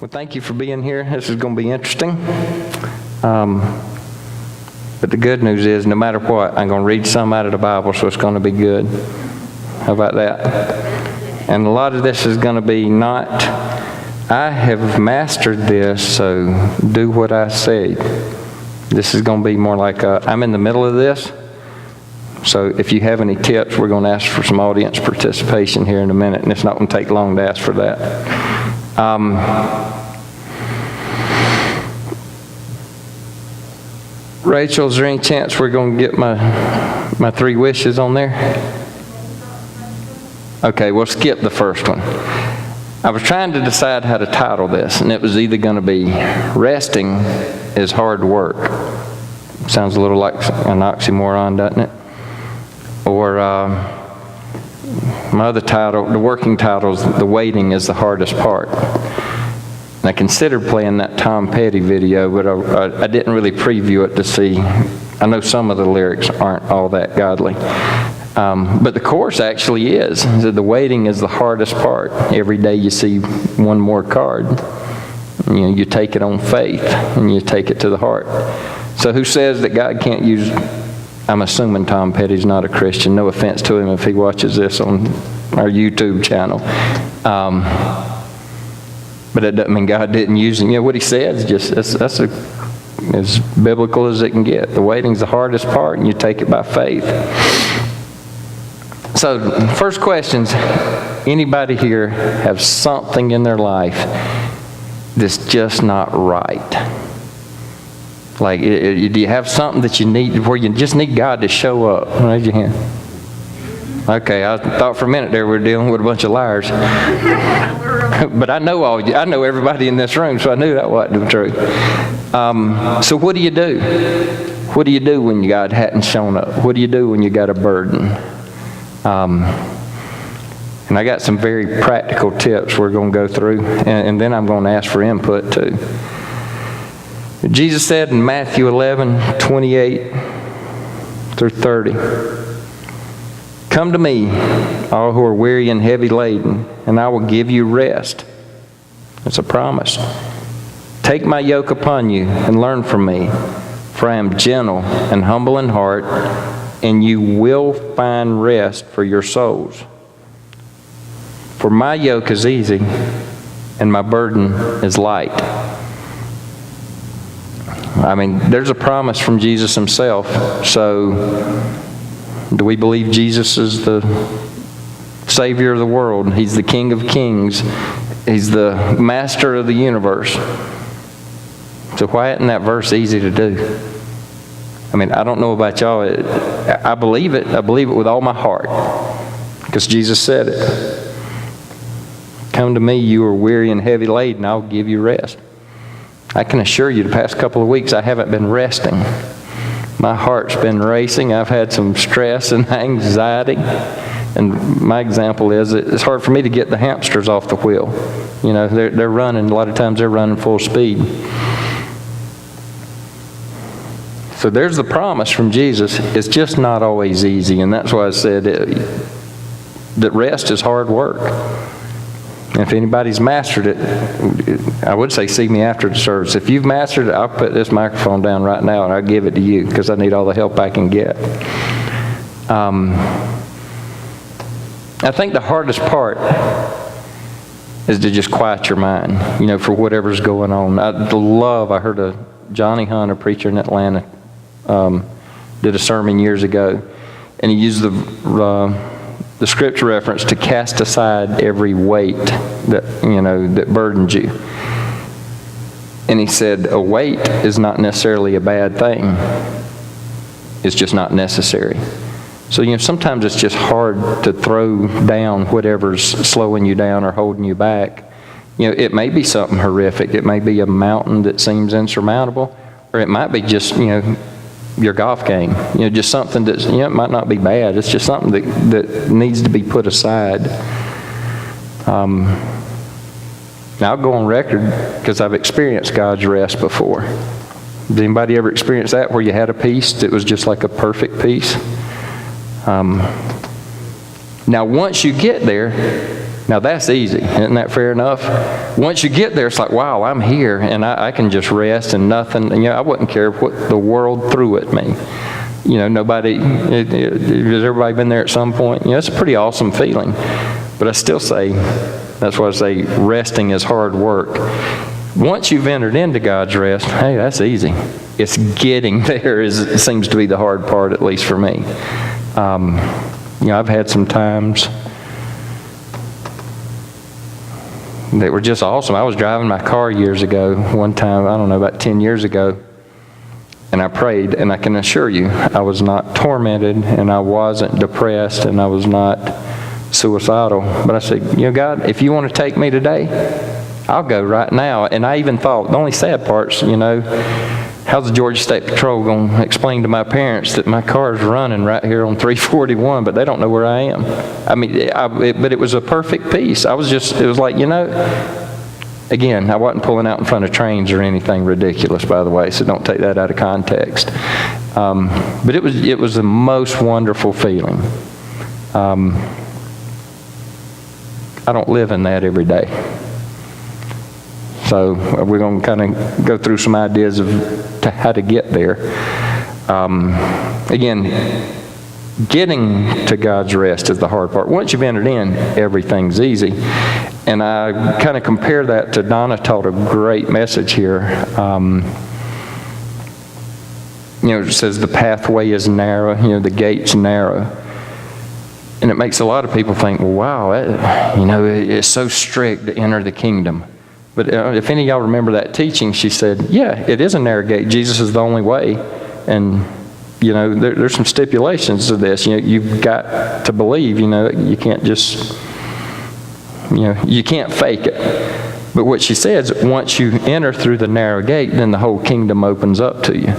Well, thank you for being here. This is going to be interesting. But the good news is, no matter what, I'm going to read some out of the Bible, so it's going to be good. How about that? And a lot of this is going to be not, I have mastered this, so do what I say. This is going to be more like, I'm in the middle of this. So if you have any tips, we're going to ask for some audience participation here in a minute, and it's not going to take long to ask for that. Rachel, is there any chance we're going to get my 3 wishes on there? Okay, we'll skip the first one. I was trying to decide how to title this, and it was either going to be Resting is Hard Work. Sounds a little like an oxymoron, doesn't it? Or my other title, the working title, is The Waiting is the Hardest Part. And I considered playing that Tom Petty video, but I didn't really preview it to see. I know some of the lyrics aren't all that godly. But the chorus actually is. The waiting is the hardest part. Every day you see one more card. You take it on faith, and you take it to the heart. So who says that God can't use... I'm assuming Tom Petty's not a Christian. No offense to him if he watches this on our YouTube channel. But it doesn't mean God didn't use him. What he says, that's as biblical as it can get. The waiting's the hardest part, and you take it by faith. So, first question's, anybody here have something in their life that's just not right? Like, do you have something that you need, where you just need God to show up? Raise your hand. Okay, I thought for a minute there we were dealing with a bunch of liars. But I know everybody in this room, so I knew that wasn't true. So what do you do? What do you do when God hadn't shown up? What do you do when you got a burden? And I got some very practical tips we're going to go through, and then I'm going to ask for input too. Jesus said in Matthew 11:28 through 30, "Come to me, all who are weary and heavy laden, and I will give you rest." It's a promise. "Take my yoke upon you and learn from me, for I am gentle and humble in heart, and you will find rest for your souls. For my yoke is easy, and my burden is light." I mean, there's a promise from Jesus himself. So, do we believe Jesus is the Savior of the world? He's the King of Kings. He's the Master of the universe. So why isn't that verse easy to do? I mean, I don't know about y'all. I believe it. I believe it with all my heart. Because Jesus said it. "Come to me, you are weary and heavy laden, I'll give you rest." I can assure you the past couple of weeks I haven't been resting. My heart's been racing. I've had some stress and anxiety. And my example is, it's hard for me to get the hamsters off the wheel. They're running. A lot of times they're running full speed. So there's the promise from Jesus. It's just not always easy. And that's why I said that rest is hard work. And if anybody's mastered it, I would say see me after the service. If you've mastered it, I'll put this microphone down right now and I'll give it to you because I need all the help I can get. I think the hardest part is to just quiet your mind, for whatever's going on. I heard a Johnny Hunt, a preacher in Atlanta, did a sermon years ago, and he used the scripture reference to cast aside every weight that burdens you. And he said a weight is not necessarily a bad thing. It's just not necessary. So sometimes it's just hard to throw down whatever's slowing you down or holding you back. It may be something horrific. It may be a mountain that seems insurmountable, or it might be just your golf game, just something that it might not be bad. It's just something that needs to be put aside. Now I'll go on record because I've experienced God's rest before. Did anybody ever experience that, where you had a peace that was just like a perfect peace? Now once you get there, Now that's easy. Isn't that fair enough? Once you get there, it's like, wow, I'm here, and I can just rest and nothing. And, I wouldn't care what the world threw at me. Nobody, has everybody been there at some point? It's a pretty awesome feeling. But I still say, that's why I say resting is hard work. Once you've entered into God's rest, hey, that's easy. It's getting there seems to be the hard part, at least for me. I've had some times that were just awesome. I was driving my car years ago, one time, I don't know, about 10 years ago, and I prayed, and I can assure you, I was not tormented, and I wasn't depressed, and I was not suicidal. But I said, God, if you want to take me today, I'll go right now. And I even thought, the only sad part's, how's the Georgia State Patrol going to explain to my parents that my car is running right here on 341, but they don't know where I am? But it was a perfect peace. It was like, again, I wasn't pulling out in front of trains or anything ridiculous, by the way, so don't take that out of context. But it was the most wonderful feeling. I don't live in that every day. So we're going to kind of go through some ideas of how to get there. Again, getting to God's rest is the hard part. Once you've entered in, everything's easy. And I kind of compare that to, Donna taught a great message here. It says the pathway is narrow, the gate's narrow. And it makes a lot of people think, well, wow, it's so strict to enter the kingdom. But if any of y'all remember that teaching, she said, yeah, it is a narrow gate. Jesus is the only way. And, there's some stipulations to this. You've got to believe, you can't just, you can't fake it. But what she says, once you enter through the narrow gate, then the whole kingdom opens up to you.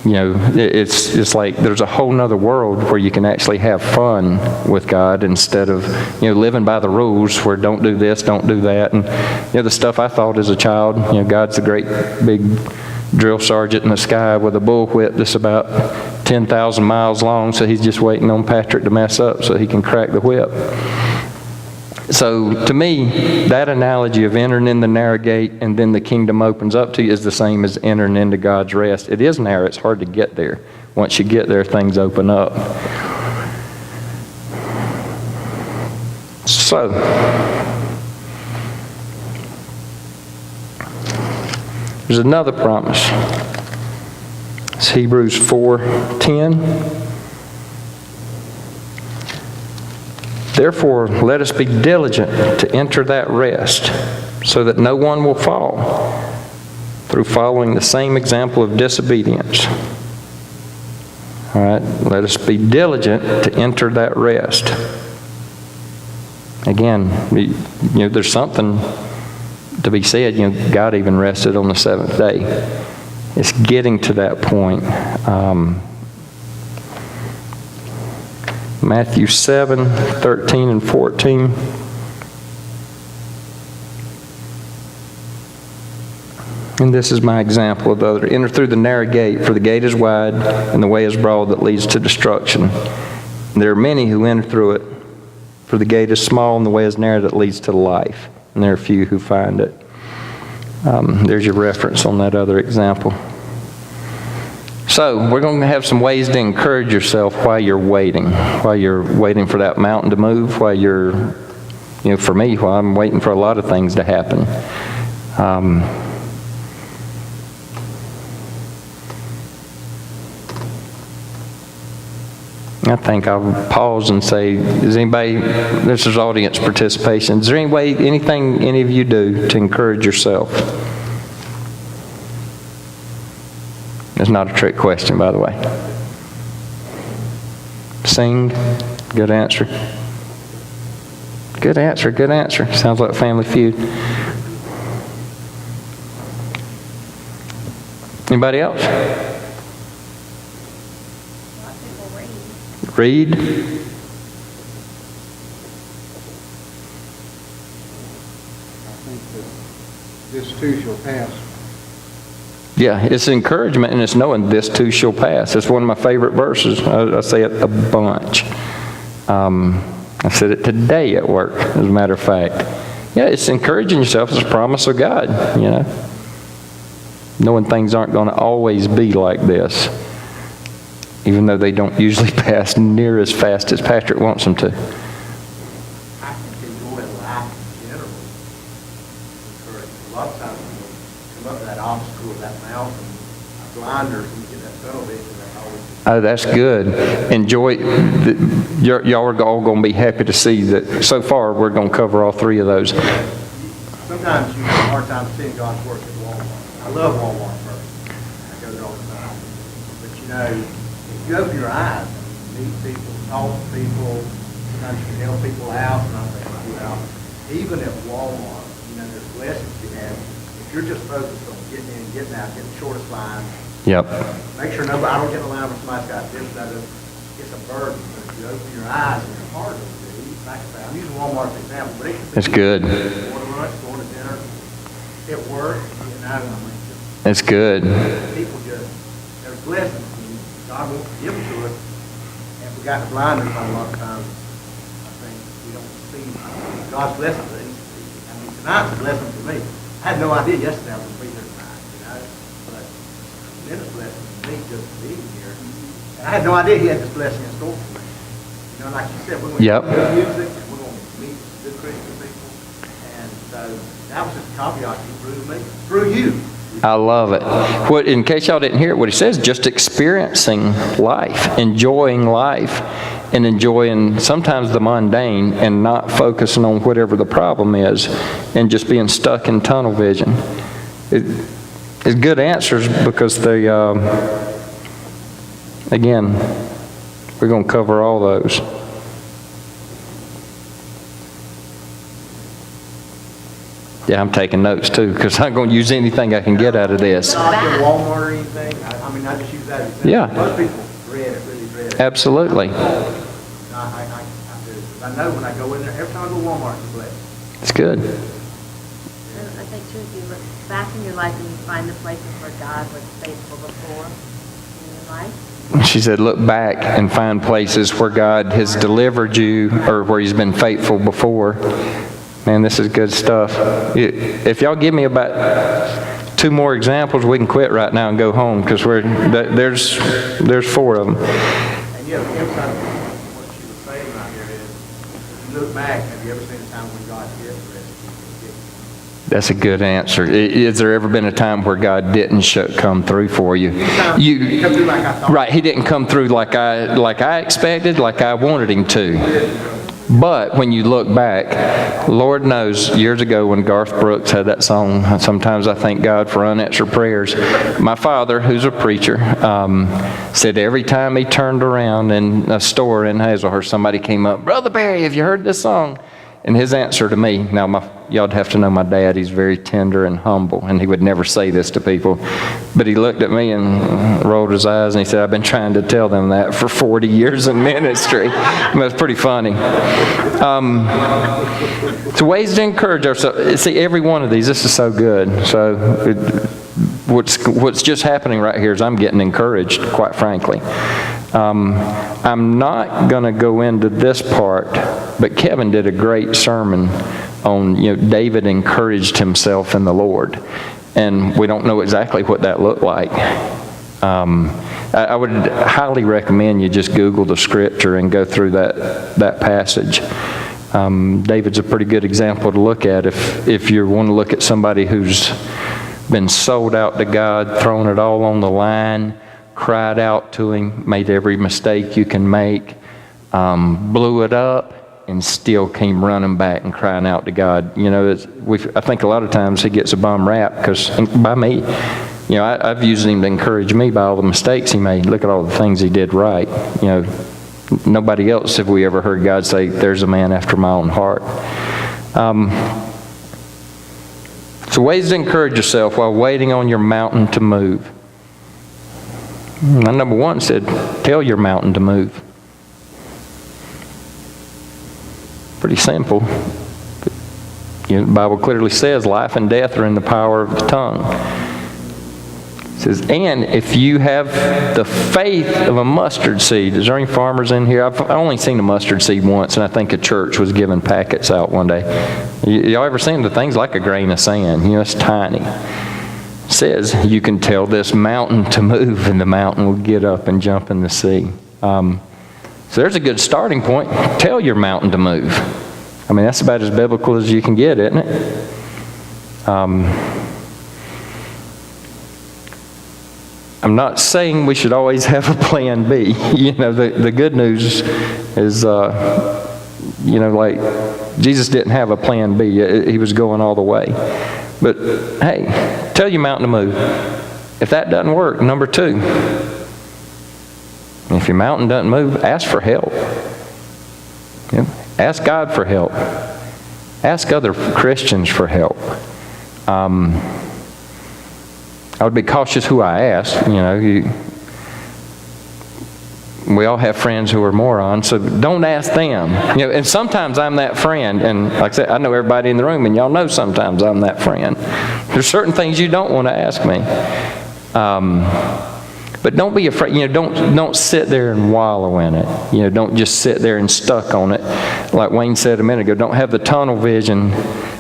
It's like there's a whole nother world where you can actually have fun with God instead of, living by the rules where don't do this, don't do that. And, the stuff I thought as a child, God's the great big drill sergeant in the sky with a bullwhip that's about 10,000 miles long, so he's just waiting on Patrick to mess up so he can crack the whip. So to me, that analogy of entering in the narrow gate and then the kingdom opens up to you is the same as entering into God's rest. It is narrow. It's hard to get there. Once you get there, things open up. So, there's another promise. It's Hebrews 4:10. Therefore, let us be diligent to enter that rest, so that no one will fall through following the same example of disobedience. All right, let us be diligent to enter that rest. Again, there's something to be said. God even rested on the seventh day. It's getting to that point. Matthew 7:13 and 14. And this is my example of the other. Enter through the narrow gate, for the gate is wide and the way is broad that leads to destruction. And there are many who enter through it, for the gate is small and the way is narrow that leads to life. And there are few who find it. There's your reference on that other example. So we're going to have some ways to encourage yourself while you're waiting for that mountain to move, while you're, for me, while I'm waiting for a lot of things to happen. I think I'll pause and say, this is audience participation, is there anything any of you do to encourage yourself? It's not a trick question, by the way. Sing. Good answer. Good answer, good answer. Sounds like Family Feud. Anybody else? Read. I think that this too shall pass. Yeah, it's encouragement, and it's knowing this too shall pass. It's one of my favorite verses. I say it a bunch. I said it today at work, as a matter of fact. Yeah, it's encouraging yourself. It's a promise of God, you know. Knowing things aren't going to always be like this, even though they don't usually pass near as fast as Patrick wants them to. I can enjoy life in general. A lot of times when we come up to that obstacle, that mountain, blinders, and you get that tunnel vision, that always. Oh, that's good. Enjoy. Y'all are all going to be happy to see that so far we're going to cover all three of those. Sometimes you have a hard time seeing God's work at Walmart. I love Walmart first. I go there all the time. But you know, if you open your eyes and meet people, talk to people, sometimes you can help people out, and I think, well, even at Walmart, you know, there's blessings you have. If you're just focused on getting in, getting out, getting the shortest line, Yep. make sure nobody, I don't get in a line where somebody's got this, that, it's a burden. But if you open your eyes and your heart over there, like I say, I'm using Walmart as an example, but it could be That's good. going to lunch, going to dinner, at work, you know, I mean, just That's good. people just, there's blessings, and God wants to give them to us, and we got the blinders on a lot of times. I think we don't see God's blessings. I mean, tonight's a blessing for me. I had no idea yesterday I was going to be here tonight, you know, but it's been a blessing for me just being here. And I had no idea He had this blessing in store for me. You know, like you said, we're going to Yep. do good music, and we're going to meet good Christian people, and so that was just a caveat He threw to me, through you. I love it. What, in case y'all didn't hear it, what he says, just experiencing life, enjoying life, and enjoying sometimes the mundane and not focusing on whatever the problem is and just being stuck in tunnel vision. It's good answers because they, again, we're going to cover all those. Yeah, I'm taking notes too because I'm going to use anything I can get out of this. Not like at Walmart or anything. I mean, I just use that as example. Yeah. Most people dread it, really dread it. Absolutely. I do. 'Cause I know when I go in there, every time I go to Walmart, it's a blessing. It's good. And I think too, if you look back in your life and you find the places where God was faithful before in your life. She said, look back and find places where God has delivered you or where He's been faithful before. Man, this is good stuff. If y'all give me about 2 more examples, we can quit right now and go home because there's 4 of them. And you know, the inside of what she was saying right here is, if you look back, have you ever seen a time when God did rescue you? That's a good answer. Has there ever been a time where God didn't come through for you? He come through like I thought. Right, He didn't come through like I expected, like I wanted Him to. But when you look back, Lord knows, years ago when Garth Brooks had that song, sometimes I thank God for unanswered prayers. My father, who's a preacher, said every time he turned around in a store in Hazelhurst, somebody came up, Brother Barry, have you heard this song? And his answer to me, now y'all have to know my dad, he's very tender and humble, and he would never say this to people. But he looked at me and rolled his eyes, and he said, I've been trying to tell them that for 40 years in ministry. And that's pretty funny. So ways to encourage ourselves. See, every one of these, this is so good. So what's just happening right here is I'm getting encouraged, quite frankly. I'm not going to go into this part, but Kevin did a great sermon on, David encouraged himself in the Lord. And we don't know exactly what that looked like. I would highly recommend you just Google the scripture and go through that passage. David's a pretty good example to look at if you want to look at somebody who's been sold out to God, thrown it all on the line, cried out to Him, made every mistake you can make, blew it up, and still came running back and crying out to God. I think a lot of times he gets a bum rap by me. I've used him to encourage me by all the mistakes he made. Look at all the things he did right. Nobody else have we ever heard God say, there's a man after my own heart. So ways to encourage yourself while waiting on your mountain to move. My number 1 said, tell your mountain to move. Pretty simple. The Bible clearly says life and death are in the power of the tongue. It says, and if you have the faith of a mustard seed. Is there any farmers in here? I've only seen a mustard seed once, and I think a church was giving packets out one day. Y'all ever seen the things like a grain of sand? You know, it's tiny. It says, you can tell this mountain to move, and the mountain will get up and jump in the sea. So there's a good starting point. Tell your mountain to move. I mean, that's about as biblical as you can get, isn't it? I'm not saying we should always have a plan B. You know, the good news is, you know, like Jesus didn't have a plan B. He was going all the way. But hey, tell your mountain to move. If that doesn't work, number 2, if your mountain doesn't move, ask for help. You know, ask God for help. Ask other Christians for help. I would be cautious who I ask. You know, we all have friends who are morons, so don't ask them. You know, and sometimes I'm that friend, and like I said, I know everybody in the room, and y'all know sometimes I'm that friend. There's certain things you don't want to ask me. But don't be afraid. You know, don't sit there and wallow in it. You know, don't just sit there and stuck on it. Like Wayne said a minute ago, don't have the tunnel vision.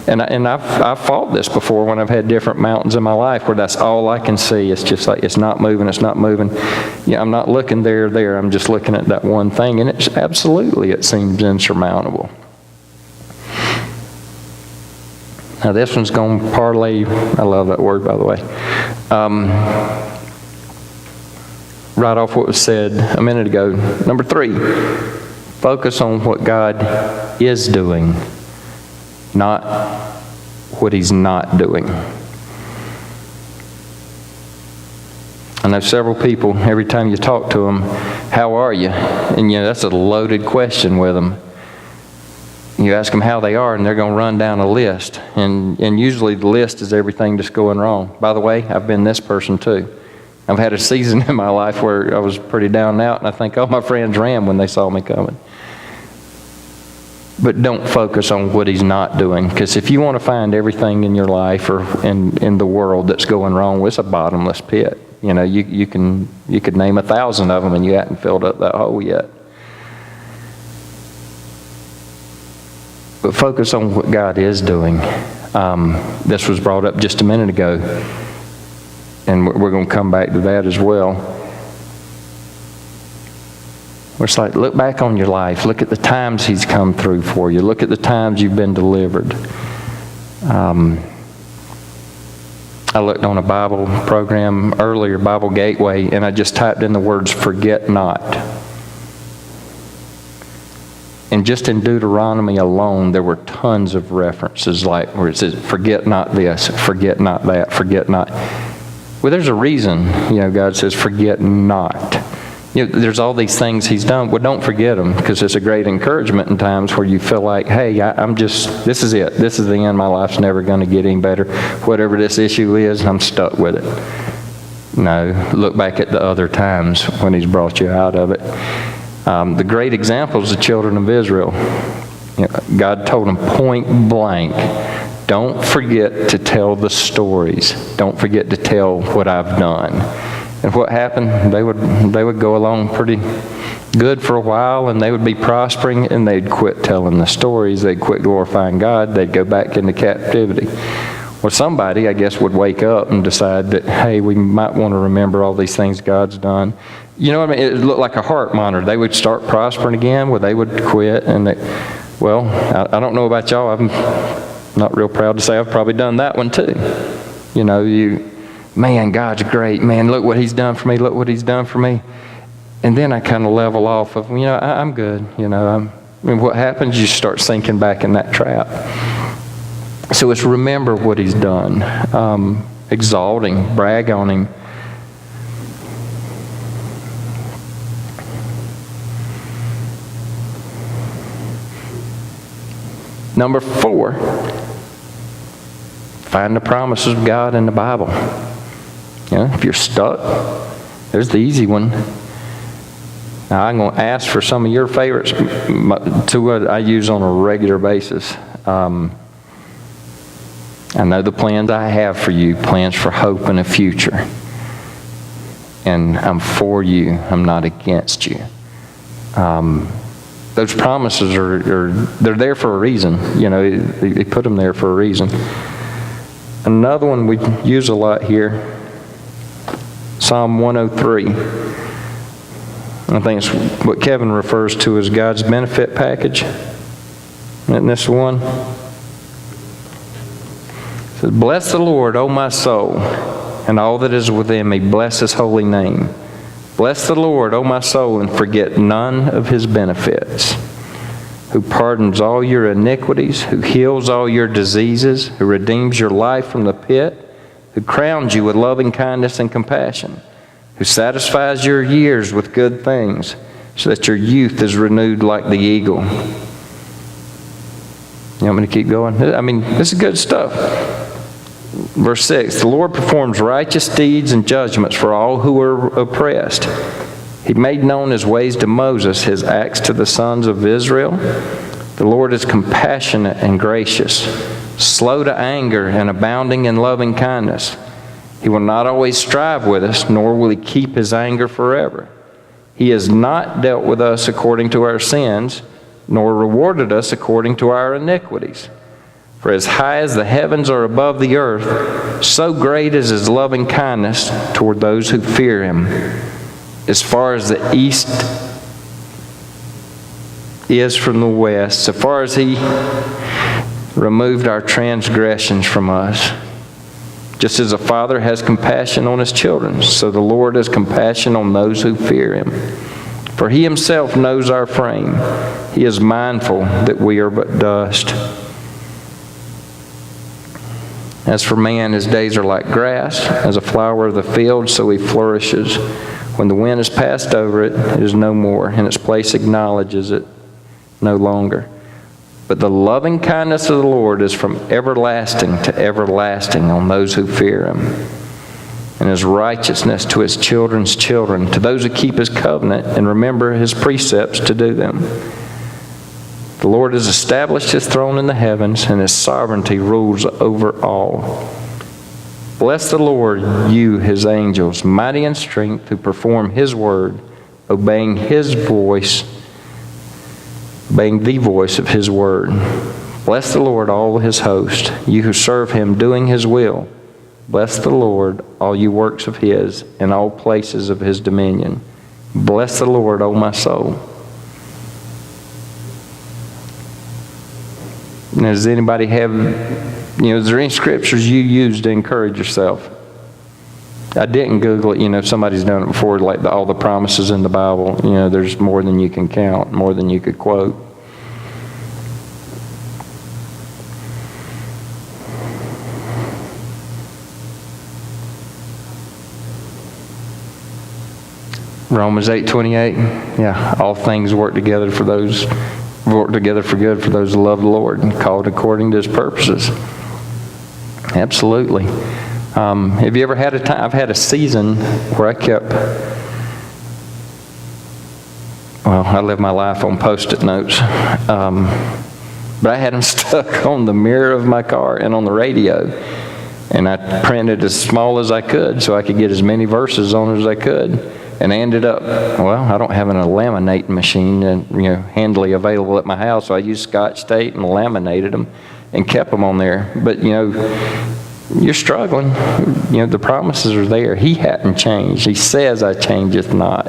And I've fought this before when I've had different mountains in my life where that's all I can see. It's just like, it's not moving, it's not moving. Yeah, I'm not looking there. I'm just looking at that one thing. And it seems insurmountable. Now this one's going to parlay. I love that word, by the way. Right off what was said a minute ago. Number 3, focus on what God is doing, not what He's not doing. I know several people, every time you talk to them, how are you? And you know, that's a loaded question with them. You ask them how they are, and they're going to run down a list. And usually the list is everything that's going wrong. By the way, I've been this person too. I've had a season in my life where I was pretty down and out, and I think all my friends ran when they saw me coming. But don't focus on what He's not doing, because if you want to find everything in your life or in the world that's going wrong, well, it's a bottomless pit. You know, you could name 1,000 of them, and you hadn't filled up that hole yet. But focus on what God is doing. This was brought up just a minute ago, and we're going to come back to that as well. It's like, look back on your life. Look at the times He's come through for you. Look at the times you've been delivered. I looked on a Bible program earlier, Bible Gateway, and I just typed in the words, forget not. And just in Deuteronomy alone, there were tons of references like where it says, forget not this, forget not that, forget not. Well, there's a reason, you know, God says, forget not. You know, there's all these things He's done. Well, don't forget them, because it's a great encouragement in times where you feel like, hey, this is it. This is the end. My life's never going to get any better. Whatever this issue is, I'm stuck with it. No, look back at the other times when He's brought you out of it. The great example is the children of Israel. You know, God told them point blank, don't forget to tell the stories. Don't forget to tell what I've done. And what happened? They would go along pretty good for a while, and they would be prospering, and they'd quit telling the stories. They'd quit glorifying God. They'd go back into captivity. Well, somebody, I guess, would wake up and decide that, hey, we might want to remember all these things God's done. You know what I mean? It looked like a heart monitor. They would start prospering again, well, they would quit. And I don't know about y'all. I'm not real proud to say I've probably done that one too. You know, man, God's great. Man, look what He's done for me. Look what He's done for me. And then I kind of level off of, you know, I'm good. You know, what happens? You start sinking back in that trap. So it's remember what He's done. Exalt Him, brag on Him. Number 4, find the promises of God in the Bible. You know, if you're stuck, there's the easy one. Now, I'm going to ask for some of your favorites, two I use on a regular basis. I know the plans I have for you, plans for hope and a future. and I'm for you. I'm not against you. Those promises they're there for a reason. He put them there for a reason. Another one we use a lot here, Psalm 103. I think it's what Kevin refers to as God's benefit package. Isn't this the one? It says, "Bless the Lord, O my soul, and all that is within me. Bless His holy name. Bless the Lord, O my soul, and forget none of His benefits. Who pardons all your iniquities, who heals all your diseases, who redeems your life from the pit, who crowns you with loving kindness and compassion, who satisfies your years with good things, so that your youth is renewed like the eagle." You want me to keep going? I mean, this is good stuff. Verse 6, "The Lord performs righteous deeds and judgments for all who are oppressed. He made known His ways to Moses, His acts to the sons of Israel. The Lord is compassionate and gracious, slow to anger and abounding in loving kindness. He will not always strive with us, nor will He keep His anger forever. He has not dealt with us according to our sins, nor rewarded us according to our iniquities. For as high as the heavens are above the earth, so great is His loving kindness toward those who fear Him. As far as the east is from the west, so far as He removed our transgressions from us. Just as a father has compassion on his children, so the Lord has compassion on those who fear Him. For He Himself knows our frame. He is mindful that we are but dust. As for man, his days are like grass, as a flower of the field, so he flourishes. When the wind has passed over it, it is no more, and its place acknowledges it no longer. But the loving kindness of the Lord is from everlasting to everlasting on those who fear Him, and His righteousness to His children's children, to those who keep His covenant and remember His precepts to do them. The Lord has established His throne in the heavens, and His sovereignty rules over all. Bless the Lord, you His angels, mighty in strength, who perform His word, obeying His voice, obeying the voice of His word. Bless the Lord, all His host, you who serve Him, doing His will. Bless the Lord, all you works of His, and all places of His dominion. Bless the Lord, O my soul. Now, does anybody have, is there any scriptures you use to encourage yourself? I didn't Google it. If somebody's done it before, like all the promises in the Bible, there's more than you can count, more than you could quote. Romans 8:28, yeah, all things work together for good for those who love the Lord and called according to His purposes. Absolutely. Have you ever had a time? I've had a season where I live my life on Post-it notes, but I had them stuck on the mirror of my car and on the radio, and I printed as small as I could so I could get as many verses on as I could. And I ended up, I don't have a laminating machine handily available at my house, so I used Scotch tape and laminated them and kept them on there. But, you're struggling. The promises are there. He hadn't changed. He says, I changeth not.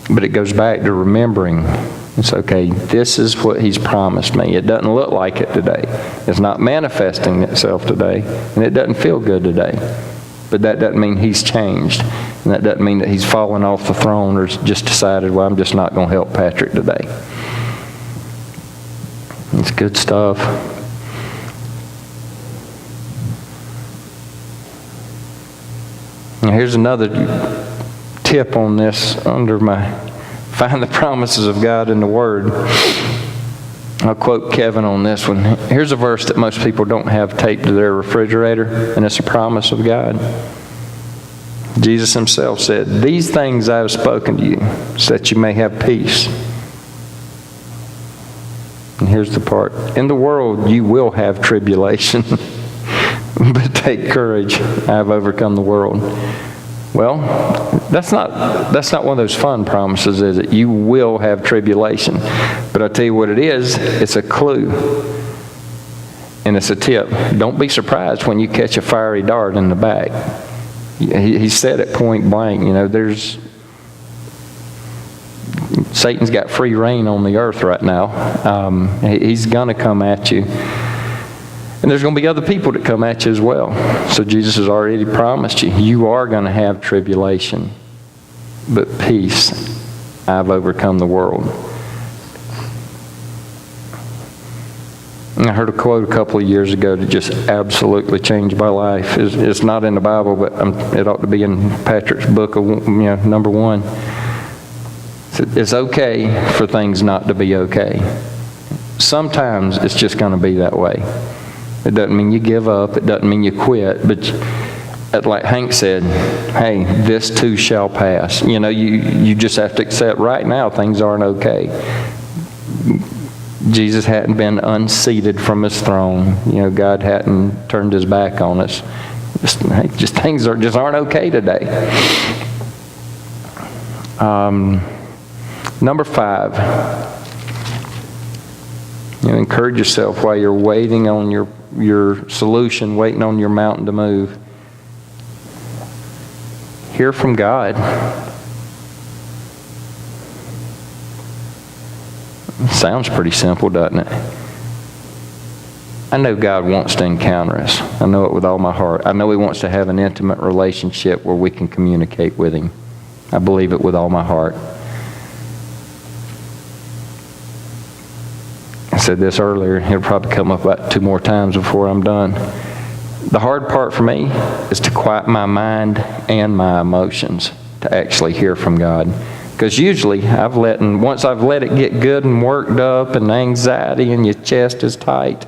But it goes back to remembering, it's okay, this is what He's promised me. It doesn't look like it today. It's not manifesting itself today, and it doesn't feel good today. But that doesn't mean He's changed. And that doesn't mean that He's fallen off the throne or just decided, I'm just not going to help Patrick today. It's good stuff. Now here's another tip on this under my find the promises of God in the Word. I'll quote Kevin on this one. Here's a verse that most people don't have taped to their refrigerator, and it's a promise of God. Jesus Himself said, "These things I have spoken to you, so that you may have peace." And here's the part. "In the world you will have tribulation, but take courage, I have overcome the world. Well, that's not one of those fun promises, is it? You will have tribulation. But I tell you what it is, it's a clue. And it's a tip. Don't be surprised when you catch a fiery dart in the back. He said it point blank, Satan's got free reign on the earth right now. He's going to come at you. And there's going to be other people that come at you as well. So Jesus has already promised you, you are going to have tribulation. But peace, I've overcome the world. And I heard a quote a couple of years ago that just absolutely changed my life. It's not in the Bible, but it ought to be in Patrick's book of number 1. It's okay for things not to be okay. Sometimes it's just going to be that way. It doesn't mean you give up. It doesn't mean you quit. But like Hank said, hey, this too shall pass. You just have to accept right now things aren't okay. Jesus hadn't been unseated from his throne. God hadn't turned his back on us. Just things aren't okay today. Number 5. Encourage yourself while you're waiting on your solution, waiting on your mountain to move. Hear from God. Sounds pretty simple, doesn't it? I know God wants to encounter us. I know it with all my heart. I know He wants to have an intimate relationship where we can communicate with Him. I believe it with all my heart. I said this earlier. It'll probably come up about 2 more times before I'm done. The hard part for me is to quiet my mind and my emotions to actually hear from God. Because usually once I've let it get good and worked up and anxiety and your chest is tight,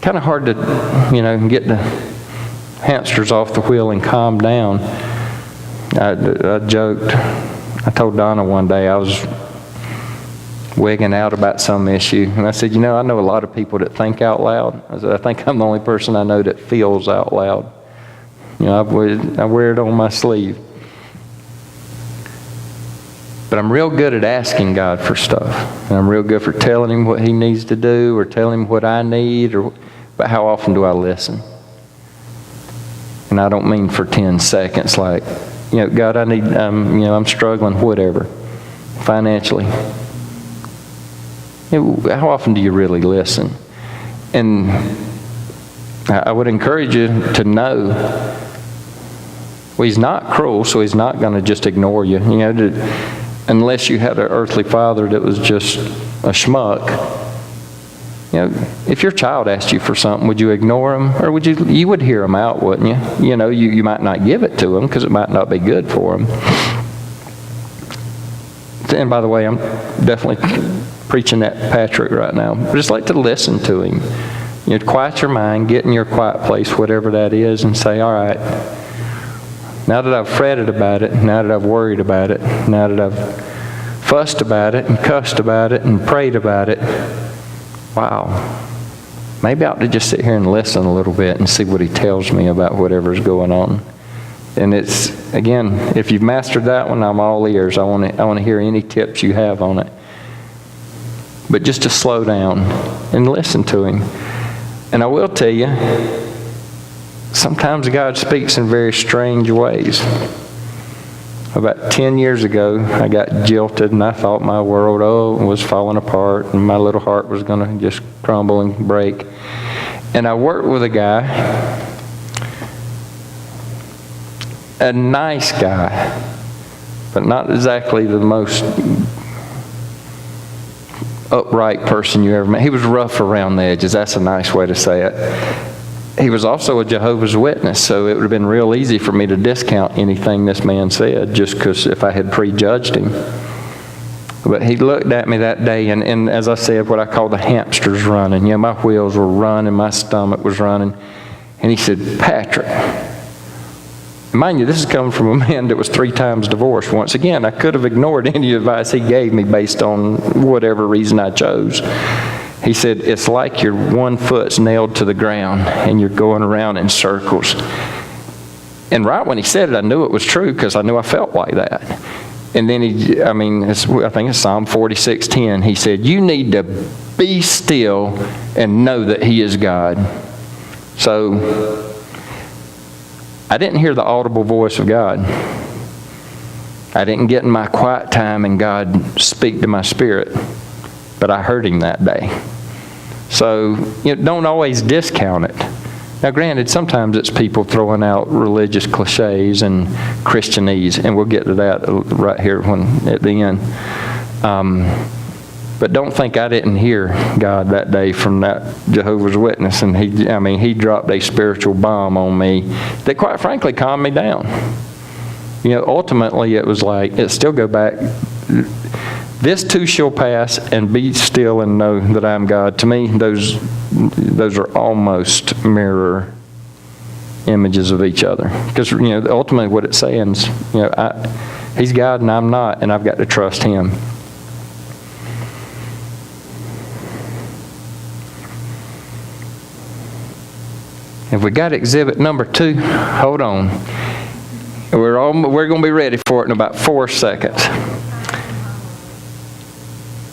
kind of hard to, get the hamsters off the wheel and calm down. I joked. I told Donna one day I was wigging out about some issue. And I said, I know a lot of people that think out loud. I said, I think I'm the only person I know that feels out loud. I wear it on my sleeve. But I'm real good at asking God for stuff. And I'm real good for telling Him what He needs to do or telling Him what I need. But how often do I listen? And I don't mean for 10 seconds like, God, I need, I'm struggling, whatever, financially. How often do you really listen? And I would encourage you to know, well, He's not cruel, so He's not going to just ignore you. Unless you had an earthly father that was just a schmuck. If your child asked you for something, would you ignore him? Or you would hear him out, wouldn't you? You might not give it to him because it might not be good for him. And by the way, I'm definitely preaching at Patrick right now. But just like to listen to him. Quiet your mind, get in your quiet place, whatever that is, and say, all right, now that I've fretted about it, now that I've worried about it, now that I've fussed about it and cussed about it and prayed about it, wow, maybe I ought to just sit here and listen a little bit and see what He tells me about whatever's going on. And it's, again, if you've mastered that one, I'm all ears. I want to hear any tips you have on it. But just to slow down and listen to Him. And I will tell you, sometimes God speaks in very strange ways. About 10 years ago, I got jilted and I thought my world was falling apart and my little heart was going to just crumble and break. And I worked with a guy, a nice guy, but not exactly the most upright person you ever met. He was rough around the edges. That's a nice way to say it. He was also a Jehovah's Witness, so it would have been real easy for me to discount anything this man said just because if I had prejudged him. But he looked at me that day, and as I said, what I call the hamsters running. My wheels were running, my stomach was running. And he said, Patrick, mind you, this is coming from a man that was 3 times divorced. Once again, I could have ignored any advice he gave me based on whatever reason I chose. He said, it's like your one foot's nailed to the ground and you're going around in circles. And right when he said it, I knew it was true because I knew I felt like that. And then I think it's Psalm 46:10. He said, you need to be still and know that He is God. So I didn't hear the audible voice of God. I didn't get in my quiet time and God speak to my spirit. But I heard Him that day. So don't always discount it. Now granted, sometimes it's people throwing out religious cliches and Christianese, and we'll get to that right here at the end. But don't think I didn't hear God that day from that Jehovah's Witness, and He dropped a spiritual bomb on me that quite frankly calmed me down. Ultimately it was like, it still go back, this too shall pass, and be still and know that I am God. To me, those are almost mirror images of each other. Because, ultimately what it's saying is, He's God and I'm not, and I've got to trust Him. If we got exhibit number 2, hold on. We're going to be ready for it in about 4 seconds.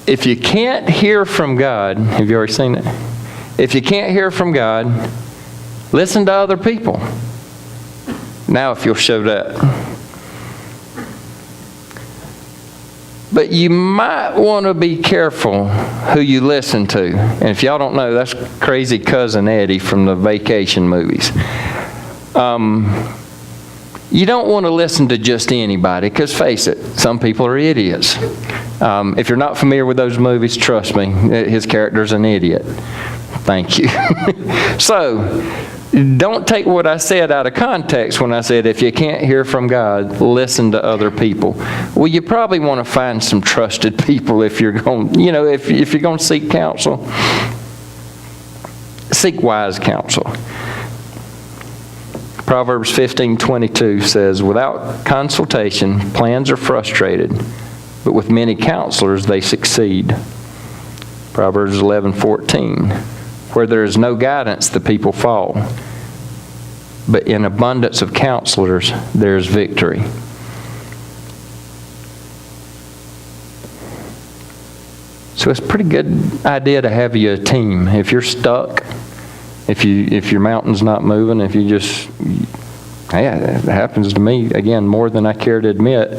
If you can't hear from God, have you already seen it? If you can't hear from God, listen to other people. Now if you'll show that. But you might want to be careful who you listen to. And if y'all don't know, that's crazy cousin Eddie from the Vacation movies. You don't want to listen to just anybody, because face it, some people are idiots. If you're not familiar with those movies, trust me, his character's an idiot. Thank you. So, don't take what I said out of context when I said if you can't hear from God, listen to other people. Well, you probably want to find some trusted people if you're going, if you're going to seek counsel. Seek wise counsel. Proverbs 15:22 says, without consultation, plans are frustrated, but with many counselors they succeed. Proverbs 11:14, where there is no guidance, the people fall, but in abundance of counselors there is victory. So it's a pretty good idea to have you a team. If you're stuck, if your mountain's not moving, if you just, it happens to me, again, more than I care to admit.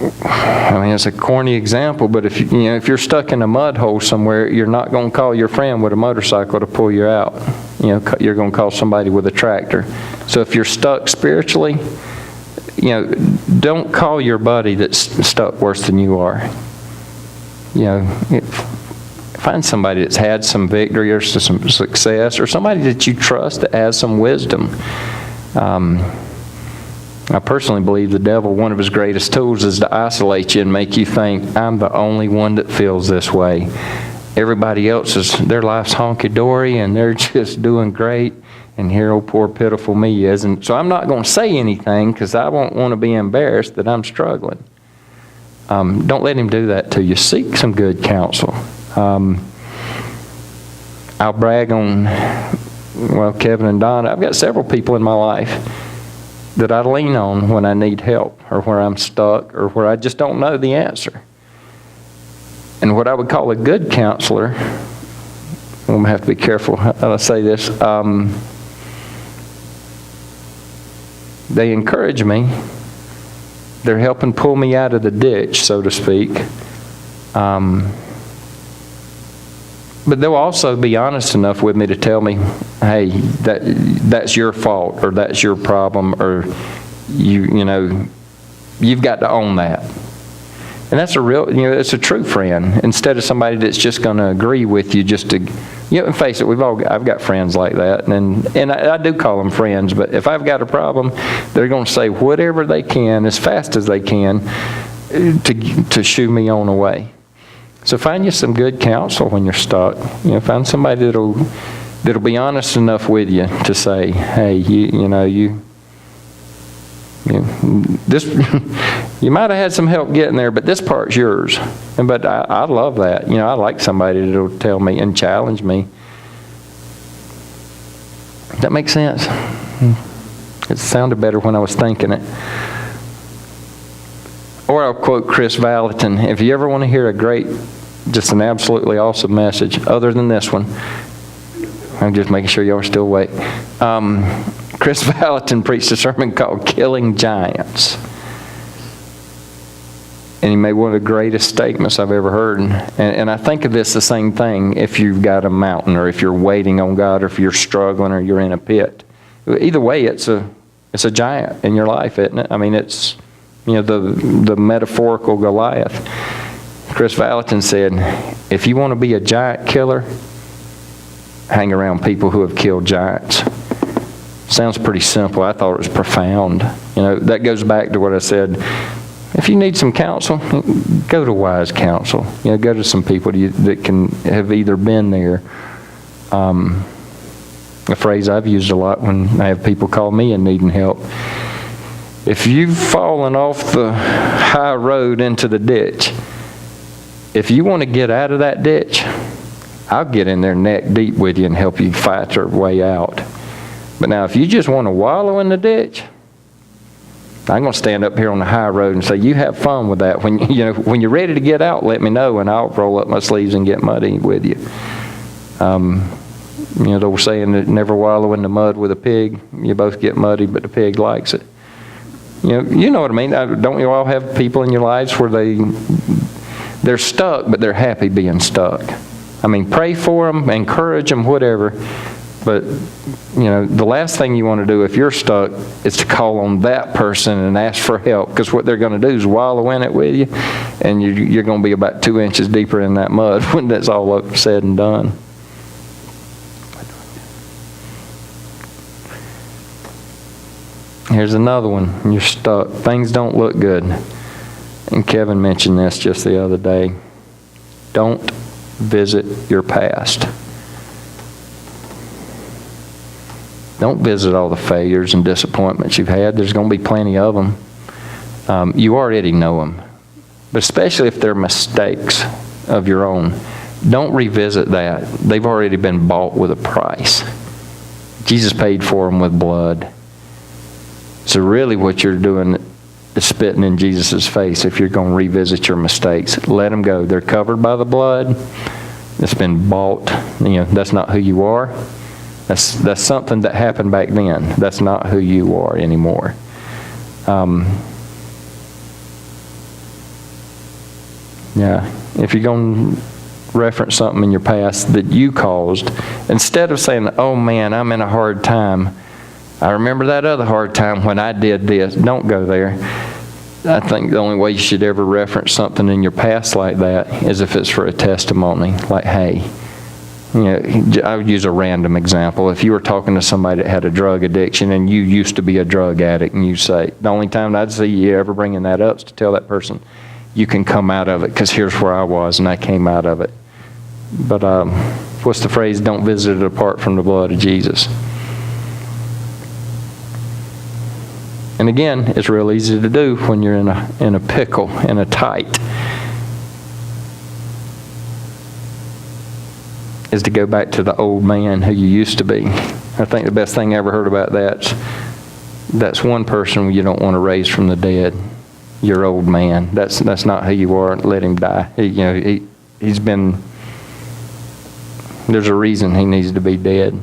It's a corny example, but if you're stuck in a mud hole somewhere, you're not going to call your friend with a motorcycle to pull you out. You're going to call somebody with a tractor. So if you're stuck spiritually, don't call your buddy that's stuck worse than you are. Find somebody that's had some victory or some success, or somebody that you trust that has some wisdom. I personally believe the devil, one of his greatest tools is to isolate you and make you think, I'm the only one that feels this way. Everybody else their life's honky-dory and they're just doing great, and here old poor pitiful me is. And so I'm not going to say anything because I won't want to be embarrassed that I'm struggling. Don't let him do that to you. Seek some good counsel. I'll brag on, Kevin and Don. I've got several people in my life that I lean on when I need help, or where I'm stuck, or where I just don't know the answer. And what I would call a good counselor, I'm going to have to be careful how I say this, they encourage me. They're helping pull me out of the ditch, so to speak. But they'll also be honest enough with me to tell me, hey, that's your fault, or that's your problem, or you've got to own that. And that's it's a true friend, instead of somebody that's just going to agree with you just to, and face it, I've got friends like that, and I do call them friends, but if I've got a problem, they're going to say whatever they can, as fast as they can, to shoo me on away. So find you some good counsel when you're stuck. Find somebody that'll be honest enough with you to say, hey, This, you might have had some help getting there, but this part's yours. But I love that. I like somebody that'll tell me and challenge me. Does that make sense? It sounded better when I was thinking it. Or I'll quote Chris Valentin. If you ever want to hear just an absolutely awesome message, other than this one, I'm just making sure y'all are still awake. Chris Valentin preached a sermon called Killing Giants. And he made one of the greatest statements I've ever heard. And I think of this the same thing if you've got a mountain, or if you're waiting on God, or if you're struggling, or you're in a pit. Either way, it's a giant in your life, isn't it? I mean, it's the metaphorical Goliath. Chris Valentin said, if you want to be a giant killer, hang around people who have killed giants. Sounds pretty simple. I thought it was profound. That goes back to what I said. If you need some counsel, go to wise counsel. Go to some people that can have either been there. A phrase I've used a lot when I have people call me and needing help. If you've fallen off the high road into the ditch, if you want to get out of that ditch, I'll get in there neck deep with you and help you fight your way out. But now, if you just want to wallow in the ditch, I'm going to stand up here on the high road and say, you have fun with that. When you're ready to get out, let me know, and I'll roll up my sleeves and get muddy with you. The old saying that never wallow in the mud with a pig. You both get muddy, but the pig likes it. You know what I mean. Don't you all have people in your lives where they're stuck, but they're happy being stuck? I mean, pray for them, encourage them, whatever. But, the last thing you want to do if you're stuck is to call on that person and ask for help, because what they're going to do is wallow in it with you, and you're going to be about 2 inches deeper in that mud when that's all said and done. Here's another one. You're stuck. Things don't look good. And Kevin mentioned this just the other day. Don't visit your past. Don't visit all the failures and disappointments you've had. There's going to be plenty of them. You already know them. But especially if they're mistakes of your own, don't revisit that. They've already been bought with a price. Jesus paid for them with blood. So really what you're doing is spitting in Jesus' face if you're going to revisit your mistakes. Let them go. They're covered by the blood. It's been bought. That's not who you are. That's something that happened back then. That's not who you are anymore. If you're going to reference something in your past that you caused, instead of saying, oh man, I'm in a hard time, I remember that other hard time when I did this, don't go there. I think the only way you should ever reference something in your past like that is if it's for a testimony. Like, hey, I would use a random example. If you were talking to somebody that had a drug addiction and you used to be a drug addict, and you say, the only time I'd see you ever bringing that up is to tell that person, you can come out of it because here's where I was and I came out of it. But what's the phrase? Don't visit it apart from the blood of Jesus. And again, it's real easy to do when you're in a pickle, in a tight. Is to go back to the old man who you used to be. I think the best thing I ever heard about that's one person you don't want to raise from the dead. Your old man. That's not who you are. Let him die. He's been. There's a reason he needs to be dead.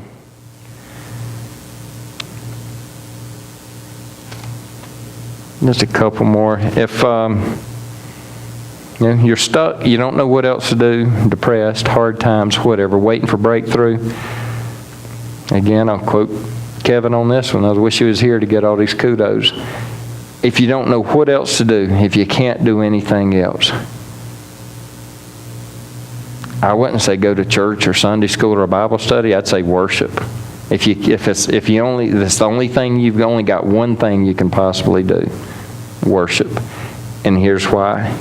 Just a couple more. If you're stuck, you don't know what else to do, depressed, hard times, whatever, waiting for breakthrough. Again, I'll quote Kevin on this one. I wish he was here to get all these kudos. If you don't know what else to do, if you can't do anything else, I wouldn't say go to church or Sunday school or a Bible study. I'd say worship. If that's the only thing, you've only got one thing you can possibly do, worship. And here's why.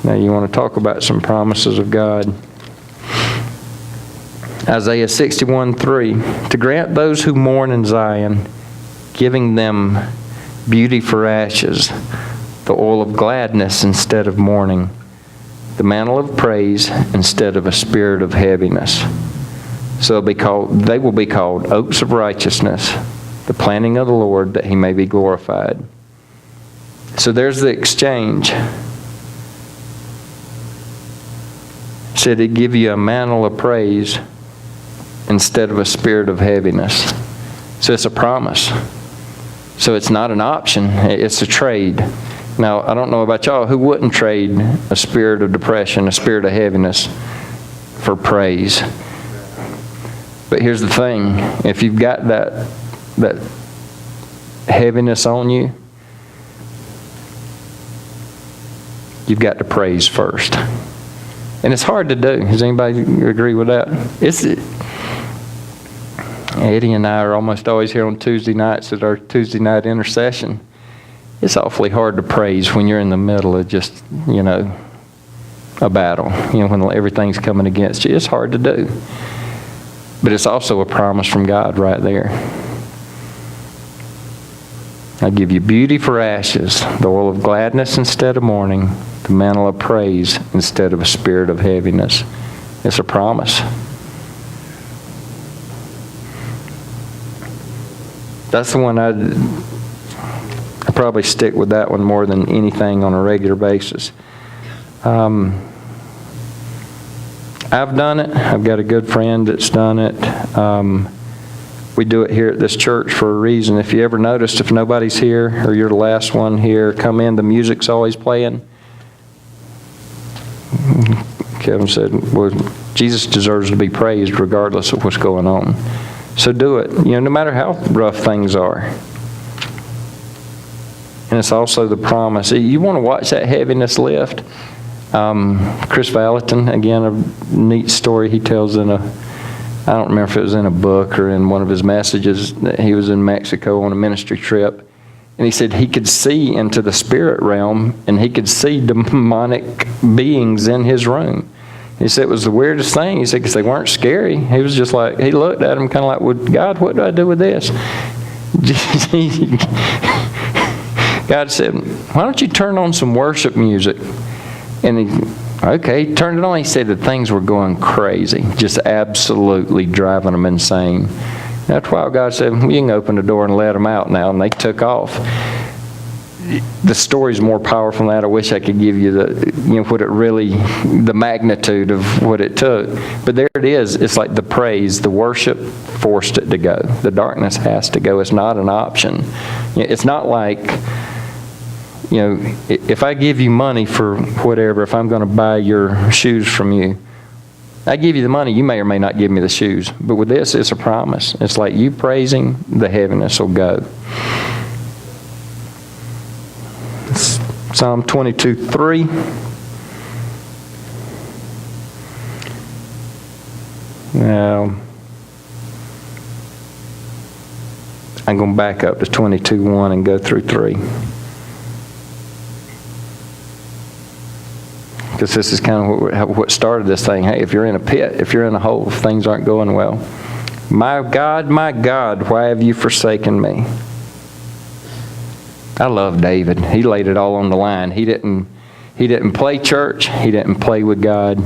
Now you want to talk about some promises of God. Isaiah 61:3, to grant those who mourn in Zion, giving them beauty for ashes, the oil of gladness instead of mourning, the mantle of praise instead of a spirit of heaviness. So they will be called oaks of righteousness, the planting of the Lord, that he may be glorified. So there's the exchange. It said he'd give you a mantle of praise instead of a spirit of heaviness. So it's a promise. So it's not an option, it's a trade. Now, I don't know about y'all, who wouldn't trade a spirit of depression, a spirit of heaviness for praise? But here's the thing, if you've got that heaviness on you, you've got to praise first. And it's hard to do. Does anybody agree with that? Eddie and I are almost always here on Tuesday nights at our Tuesday night intercession. It's awfully hard to praise when you're in the middle of just, a battle. When everything's coming against you. It's hard to do. But it's also a promise from God right there. I give you beauty for ashes, the oil of gladness instead of mourning, the mantle of praise instead of a spirit of heaviness. It's a promise. That's the one I probably stick with that one more than anything on a regular basis. I've done it. I've got a good friend that's done it. We do it here at this church for a reason. If you ever noticed, if nobody's here or you're the last one here, come in, the music's always playing. Kevin said, well, Jesus deserves to be praised regardless of what's going on. So do it, no matter how rough things are. And it's also the promise. You want to watch that heaviness lift? Chris Valentin, again, a neat story he tells I don't remember if it was in a book or in one of his messages, that he was in Mexico on a ministry trip. And he said he could see into the spirit realm and he could see demonic beings in his room. He said it was the weirdest thing. He said because they weren't scary. He was just like, he looked at them kind of like, well, God, what do I do with this? God said, why don't you turn on some worship music? And he turned it on. He said that things were going crazy, just absolutely driving them insane. After a while, God said, well, you can open the door and let them out now. And they took off. The story's more powerful than that. I wish I could give you the magnitude of what it took. But there it is. It's like the praise, the worship forced it to go. The darkness has to go. It's not an option. It's not like, if I give you money for whatever, if I'm going to buy your shoes from you, I give you the money, you may or may not give me the shoes. But with this, it's a promise. It's like you praising, the heaviness will go. Psalm 22:3. Now, I'm going to back up to 22:1 and go through 3. Because this is kind of what started this thing. Hey, if you're in a pit, if you're in a hole, if things aren't going well. My God, why have you forsaken me? I love David. He laid it all on the line. He didn't play church. He didn't play with God.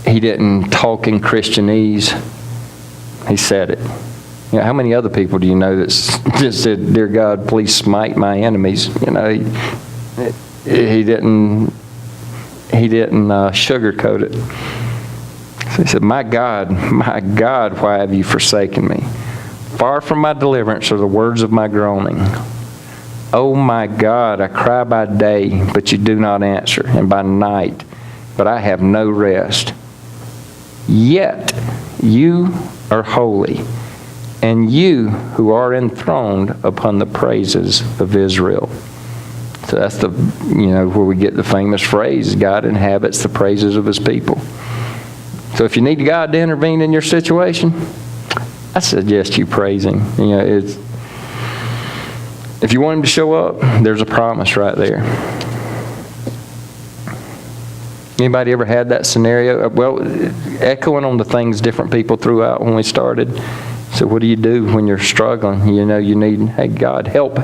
He didn't talk in Christianese. He said it. How many other people do you know that just said, "Dear God, please smite my enemies"? He didn't sugarcoat it. So he said, my God, why have you forsaken me? Far from my deliverance are the words of my groaning. Oh my God, I cry by day, but you do not answer, and by night, but I have no rest. Yet you are holy, and you who are enthroned upon the praises of Israel. So that's where we get the famous phrase, God inhabits the praises of his people. So if you need God to intervene in your situation, I suggest you praise him. If you want him to show up, there's a promise right there. Anybody ever had that scenario? Well, echoing on the things different people threw out when we started. So what do you do when you're struggling? You need, hey, God, help.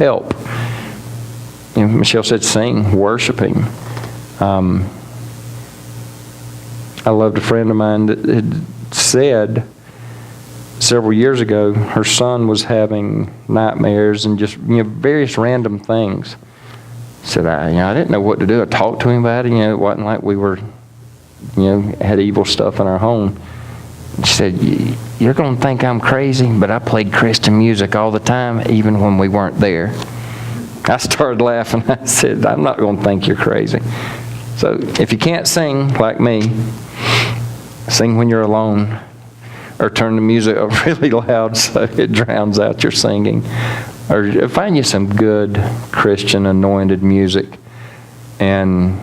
Michelle said sing, worship Him. I loved a friend of mine that had said several years ago her son was having nightmares and just various random things. Said I didn't know what to do. I talked to him about it. It wasn't like we were, had evil stuff in our home. She said, "You're going to think I'm crazy, but I played Christian music all the time, even when we weren't there." I started laughing. I said, "I'm not going to think you're crazy." So if you can't sing like me, sing when you're alone, or turn the music up really loud so it drowns out your singing, or find you some good Christian anointed music. And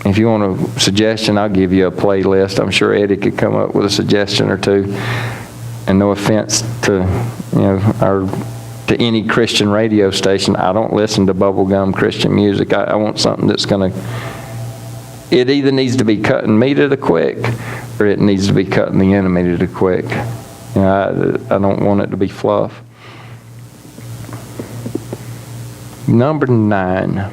if you want a suggestion, I'll give you a playlist. I'm sure Eddie could come up with a suggestion or two. And no offense to to any Christian radio station, I don't listen to bubblegum Christian music. I want something that's going to. It either needs to be cutting me to the quick, or it needs to be cutting the enemy to the quick. I don't want it to be fluff. Number 9.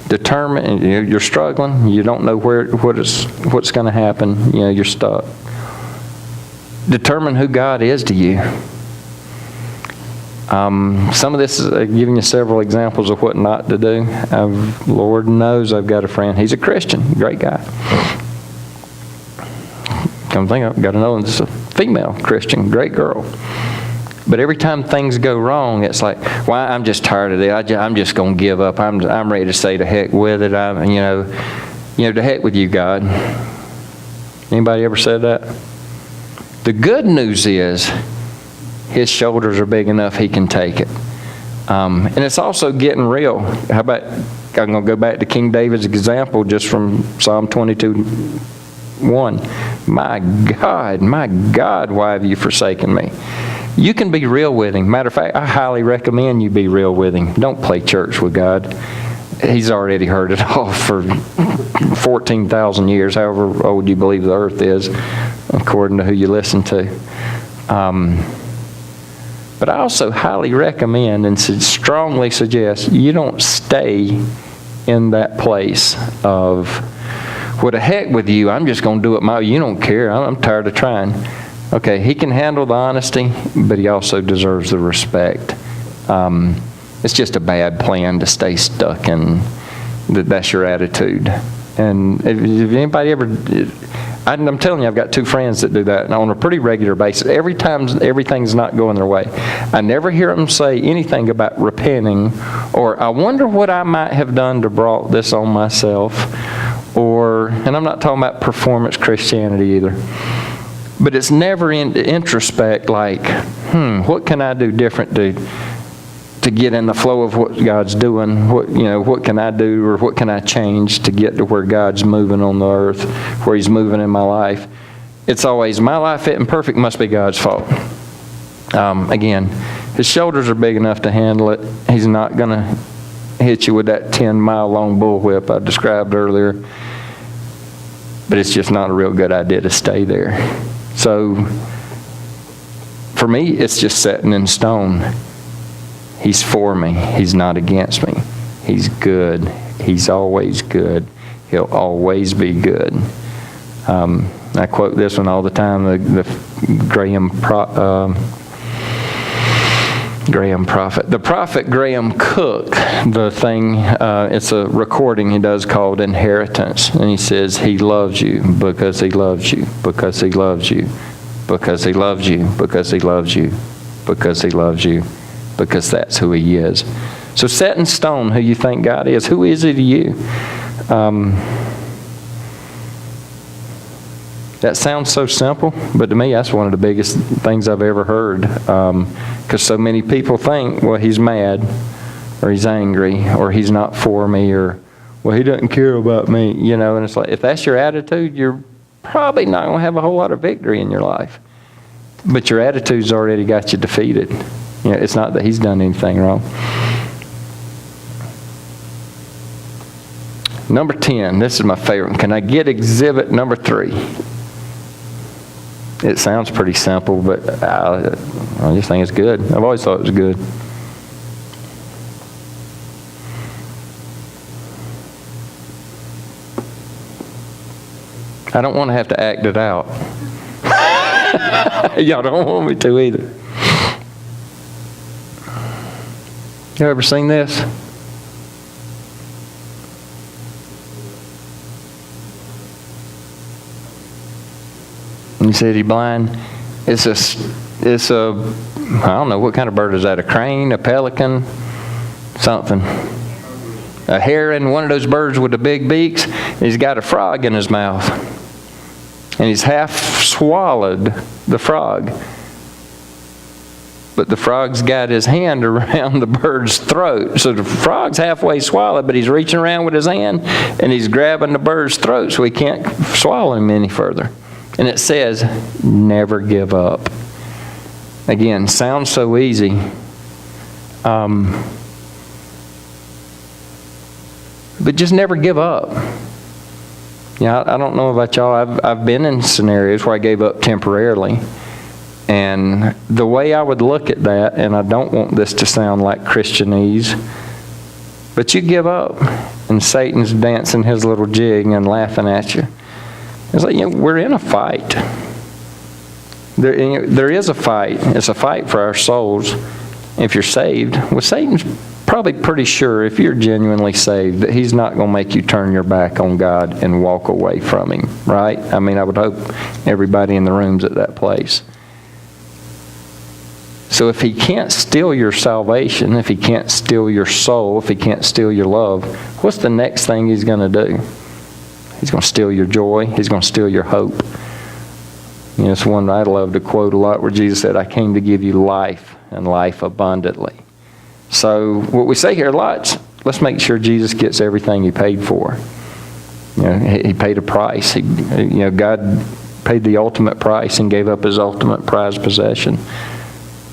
Determine. You're struggling. You don't know what's going to happen. You're stuck. Determine who God is to you. Some of this is giving you several examples of what not to do. Lord knows I've got a friend. He's a Christian, great guy. Come think, I've got another one. This is a female Christian, great girl. But every time things go wrong, it's like, well, I'm just tired of it. I'm just going to give up. I'm ready to say to heck with it. To heck with you, God. Anybody ever said that? The good news is, His shoulders are big enough He can take it. And it's also getting real. How about, I'm going to go back to King David's example just from Psalm 22:1. My God, why have you forsaken me? You can be real with Him. Matter of fact, I highly recommend you be real with Him. Don't play church with God. He's already heard it all for 14,000 years, however old you believe the earth is, according to who you listen to. But I also highly recommend and strongly suggest you don't stay in that place of, well, to heck with you, I'm just going to do it you don't care, I'm tired of trying. Okay, He can handle the honesty, but He also deserves the respect. It's just a bad plan to stay stuck in that's your attitude. And if anybody ever, I'm telling you, I've got 2 friends that do that, and on a pretty regular basis. Every time everything's not going their way, I never hear them say anything about repenting, or I wonder what I might have done to brought this on myself, and I'm not talking about performance Christianity either. But it's never in introspect, like, what can I do different to get in the flow of what God's doing? What can I do, or what can I change to get to where God's moving on the earth, where He's moving in my life? It's always, my life isn't perfect, must be God's fault. Again, His shoulders are big enough to handle it. He's not going to hit you with that 10-mile-long bullwhip I described earlier. But it's just not a real good idea to stay there. So, for me, it's just setting in stone. He's for me. He's not against me. He's good. He's always good. He'll always be good. I quote this one all the time. The Graham prophet. The prophet Graham Cook, it's a recording he does called Inheritance. And he says, He loves you because He loves you, because He loves you, because He loves you, because He loves you, because He loves you, because that's who He is. So set in stone who you think God is. Who is He to you? That sounds so simple, but to me that's one of the biggest things I've ever heard. Because so many people think, well, He's mad, or He's angry, or He's not for me, or, well, He doesn't care about me. And it's like, if that's your attitude, you're probably not going to have a whole lot of victory in your life. But your attitude's already got you defeated. It's not that He's done anything wrong. Number 10, this is my favorite. Can I get exhibit number 3? It sounds pretty simple, but I just think it's good. I've always thought it was good. I don't want to have to act it out. Y'all don't want me to either. You ever seen this? You said he's blind. It's a, I don't know, what kind of bird is that? A crane, a pelican, something. A heron, one of those birds with the big beaks. He's got a frog in his mouth. And he's half swallowed the frog. But the frog's got his hand around the bird's throat. So the frog's halfway swallowed, but he's reaching around with his hand and he's grabbing the bird's throat so he can't swallow him any further. And it says, never give up. Again, sounds so easy. But just never give up. Yeah, I don't know about y'all. I've been in scenarios where I gave up temporarily. And the way I would look at that, and I don't want this to sound like Christianese, but you give up, and Satan's dancing his little jig and laughing at you. It's like, we're in a fight. There is a fight. It's a fight for our souls. If you're saved, well, Satan's probably pretty sure, if you're genuinely saved, that he's not going to make you turn your back on God and walk away from him, right? I mean, I would hope everybody in the room's at that place. So if he can't steal your salvation, if he can't steal your soul, if he can't steal your love, what's the next thing he's going to do? He's going to steal your joy. He's going to steal your hope. It's one I love to quote a lot where Jesus said, I came to give you life and life abundantly. So what we say here a lot, let's make sure Jesus gets everything he paid for. He paid a price. God paid the ultimate price and gave up his ultimate prized possession.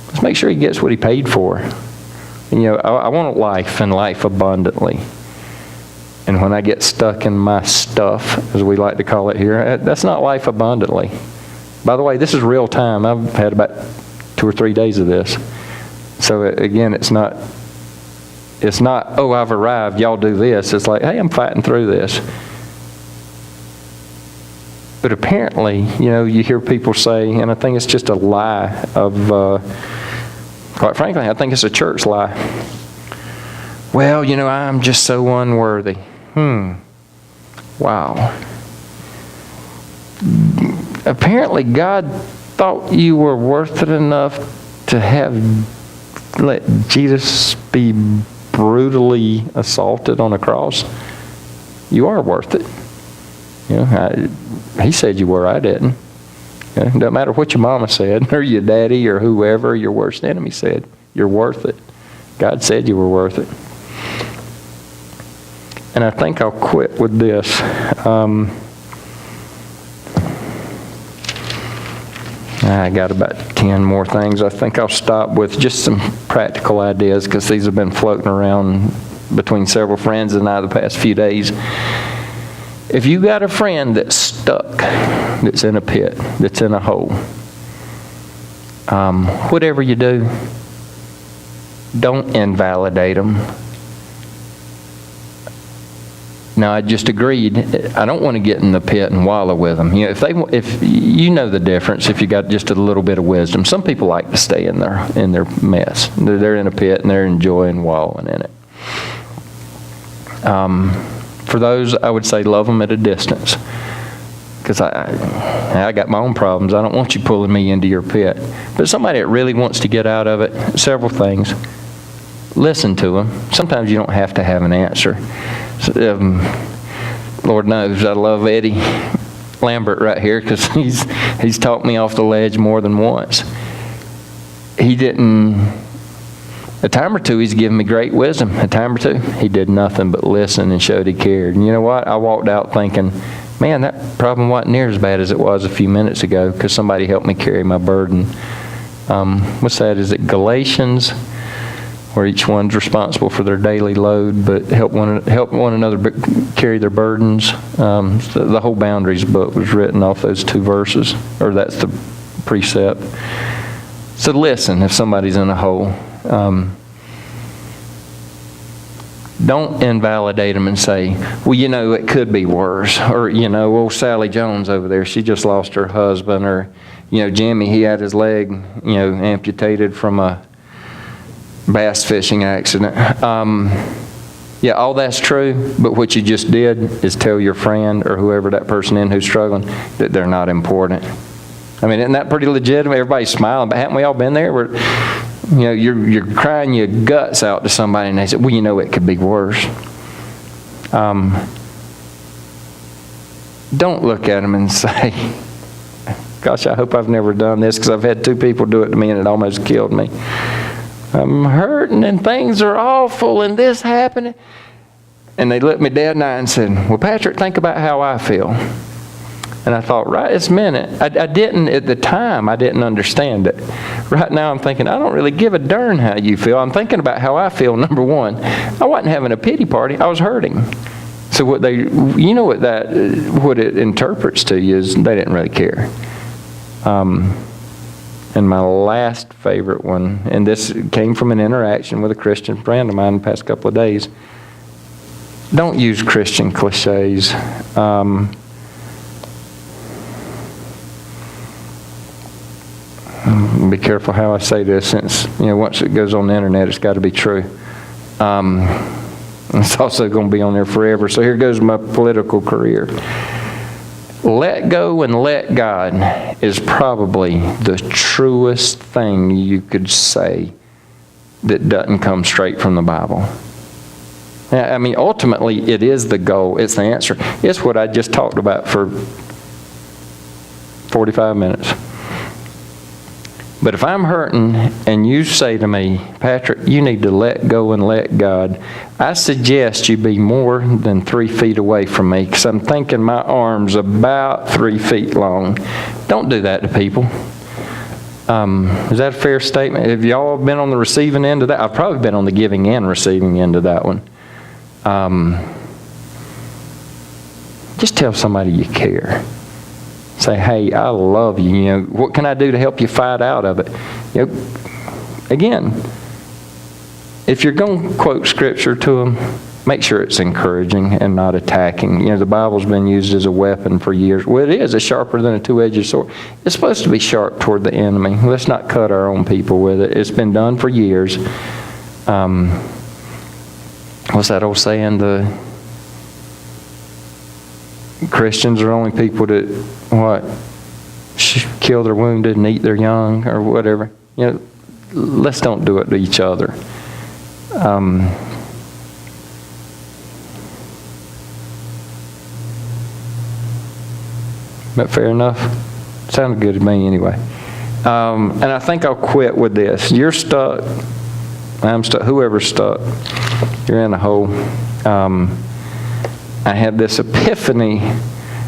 Let's make sure he gets what he paid for. I want life and life abundantly. And when I get stuck in my stuff, as we like to call it here, that's not life abundantly. By the way, this is real time. I've had about 2 or 3 days of this. So again, it's not, oh, I've arrived, y'all do this. It's like, hey, I'm fighting through this. But apparently, you hear people say, and I think it's just a lie of, quite frankly, I think it's a church lie. Well, I'm just so unworthy. Wow. Apparently, God thought you were worth it enough to let Jesus be brutally assaulted on a cross. You are worth it. He said you were, I didn't. It doesn't matter what your mama said, or your daddy, or whoever your worst enemy said. You're worth it. God said you were worth it. And I think I'll quit with this. I got about 10 more things. I think I'll stop with just some practical ideas because these have been floating around between several friends and I the past few days. If you got a friend that's stuck, that's in a pit, that's in a hole, whatever you do, don't invalidate them. Now, I just agreed, I don't want to get in the pit and wallow with them. If you know the difference, if you got just a little bit of wisdom. Some people like to stay in their mess. They're in a pit and they're enjoying wallowing in it. For those, I would say love them at a distance. Because I got my own problems. I don't want you pulling me into your pit. But somebody that really wants to get out of it, several things. Listen to them. Sometimes you don't have to have an answer. Lord knows I love Eddie Lambert right here because he's talked me off the ledge more than once. He didn't, a time or two he's given me great wisdom. A time or two he did nothing but listen and showed he cared. And you know what? I walked out thinking, man, that problem wasn't near as bad as it was a few minutes ago because somebody helped me carry my burden. What's that? Is it Galatians? Where each one's responsible for their daily load, but help one another carry their burdens. The whole Boundaries book was written off those 2 verses, or that's the precept. So listen if somebody's in a hole. Don't invalidate them and say, well, you know, it could be worse. Or, you know, old Sally Jones over there, she just lost her husband. Or, you know, Jimmy, he had his leg, you know, amputated from a bass fishing accident. Yeah, all that's true, but what you just did is tell your friend or whoever that person is who's struggling that they're not important. I mean, isn't that pretty legitimate? Everybody's smiling, but haven't we all been there? Where, you know, you're crying your guts out to somebody and they say, well, you know, it could be worse. Don't look at them and say, gosh, I hope I've never done this, because I've had 2 people do it to me and it almost killed me. I'm hurting and things are awful and this happening. And they looked me dead in the eye and said, well, Patrick, think about how I feel. And I thought, right this minute, I didn't, at the time, I didn't understand it. Right now I'm thinking, I don't really give a darn how you feel. I'm thinking about how I feel, number one. I wasn't having a pity party, I was hurting. So what you know what it interprets to you is they didn't really care. And my last favorite one, and this came from an interaction with a Christian friend of mine the past couple of days. Don't use Christian cliches. Be careful how I say this, since, you know, once it goes on the internet, it's got to be true. It's also going to be on there forever. So here goes my political career. Let go and let God is probably the truest thing you could say that doesn't come straight from the Bible. I mean, ultimately, it is the goal. It's the answer. It's what I just talked about for 45 minutes. But if I'm hurting and you say to me, Patrick, you need to let go and let God, I suggest you be more than 3 feet away from me, because I'm thinking my arm's about 3 feet long. Don't do that to people. Is that a fair statement? Have y'all been on the receiving end of that? I've probably been on the giving and receiving end of that one. Just tell somebody you care. Say, hey, I love you. You know, what can I do to help you fight out of it? You know, again, if you're going to quote Scripture to them, make sure it's encouraging and not attacking. You know, the Bible's been used as a weapon for years. Well, it is. It's sharper than a 2-edged sword. It's supposed to be sharp toward the enemy. Let's not cut our own people with it. It's been done for years. What's that old saying? The Christians are only people that, kill their wounded and eat their young, or whatever. You know, let's don't do it to each other. But fair enough. Sounded good to me anyway. And I think I'll quit with this. You're stuck. I'm stuck. Whoever's stuck, you're in a hole. I had this epiphany.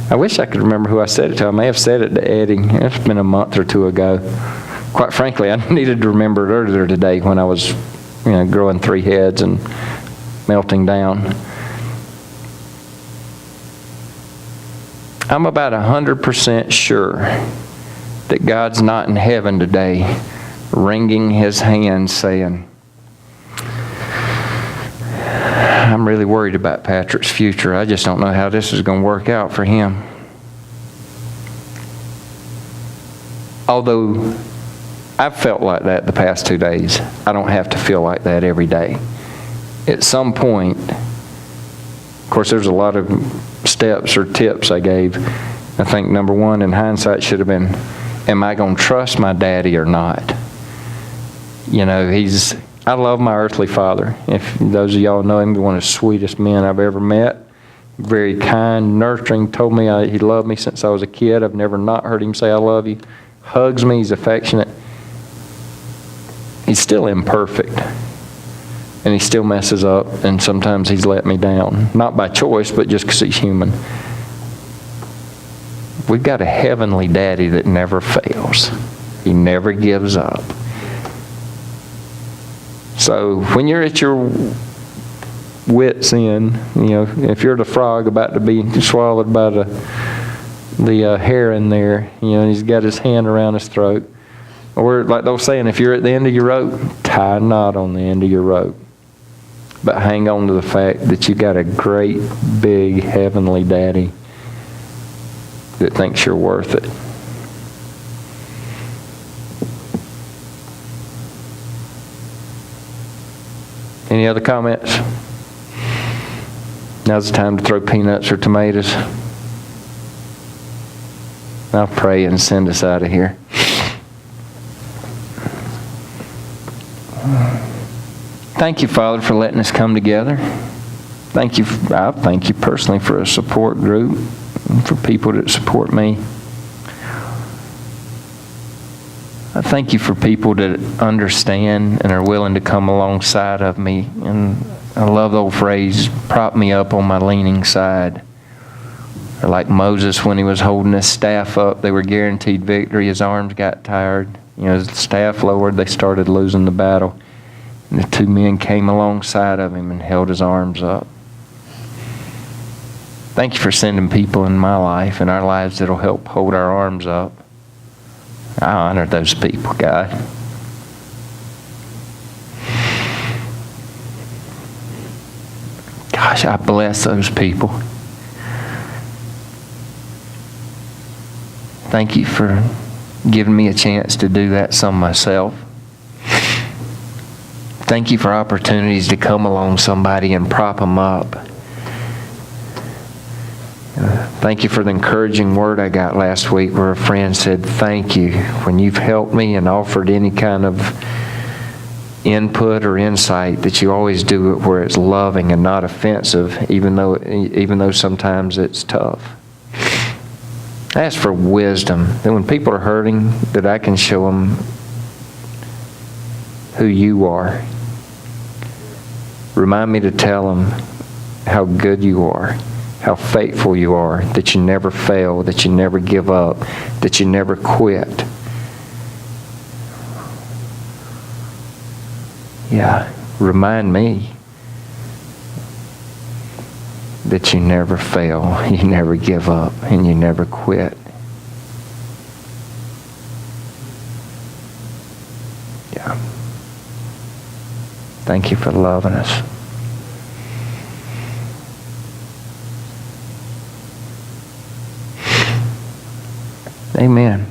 I wish I could remember who I said it to. I may have said it to Eddie. It's been a month or 2 ago. Quite frankly, I needed to remember it earlier today when I was, you know, growing 3 heads and melting down. I'm about 100% sure that God's not in heaven today wringing His hands saying, I'm really worried about Patrick's future. I just don't know how this is going to work out for him. Although I've felt like that the past 2 days, I don't have to feel like that every day. At some point, of course, there's a lot of steps or tips I gave. I think number 1 in hindsight should have been, am I going to trust my daddy or not? You know, I love my earthly father. If those of y'all know him, he's one of the sweetest men I've ever met. Very kind, nurturing, told me he loved me since I was a kid. I've never not heard him say I love you. Hugs me, he's affectionate. He's still imperfect. And he still messes up, and sometimes he's let me down. Not by choice, but just because he's human. We've got a heavenly daddy that never fails. He never gives up. So when you're at your wit's end, you know, if you're the frog about to be swallowed by the heron there, you know, he's got his hand around his throat. Or like they're saying, if you're at the end of your rope, tie a knot on the end of your rope. but hang on to the fact that you got a great, big, heavenly daddy that thinks you're worth it. Any other comments? Now's the time to throw peanuts or tomatoes. I'll pray and send us out of here. Thank you, Father, for letting us come together. Thank you. I thank you personally for a support group and for people that support me. I thank you for people that understand and are willing to come alongside of me. And I love the old phrase, prop me up on my leaning side. Or like Moses when he was holding his staff up, they were guaranteed victory. His arms got tired. You know, as the staff lowered, they started losing the battle. And the two men came alongside of him and held his arms up. Thank you for sending people in my life and our lives that'll help hold our arms up. I honor those people, God. Gosh, I bless those people. Thank you for giving me a chance to do that some myself. Thank you for opportunities to come along somebody and prop them up. Thank you for the encouraging word I got last week where a friend said, thank you when you've helped me and offered any kind of input or insight, that you always do it where it's loving and not offensive, even though sometimes it's tough. I ask for wisdom, that when people are hurting, that I can show them who you are. Remind me to tell them how good you are, how faithful you are, that you never fail, that you never give up, that you never quit. Yeah, remind me that you never fail, you never give up, and you never quit. Yeah. Thank you for loving us. Amen.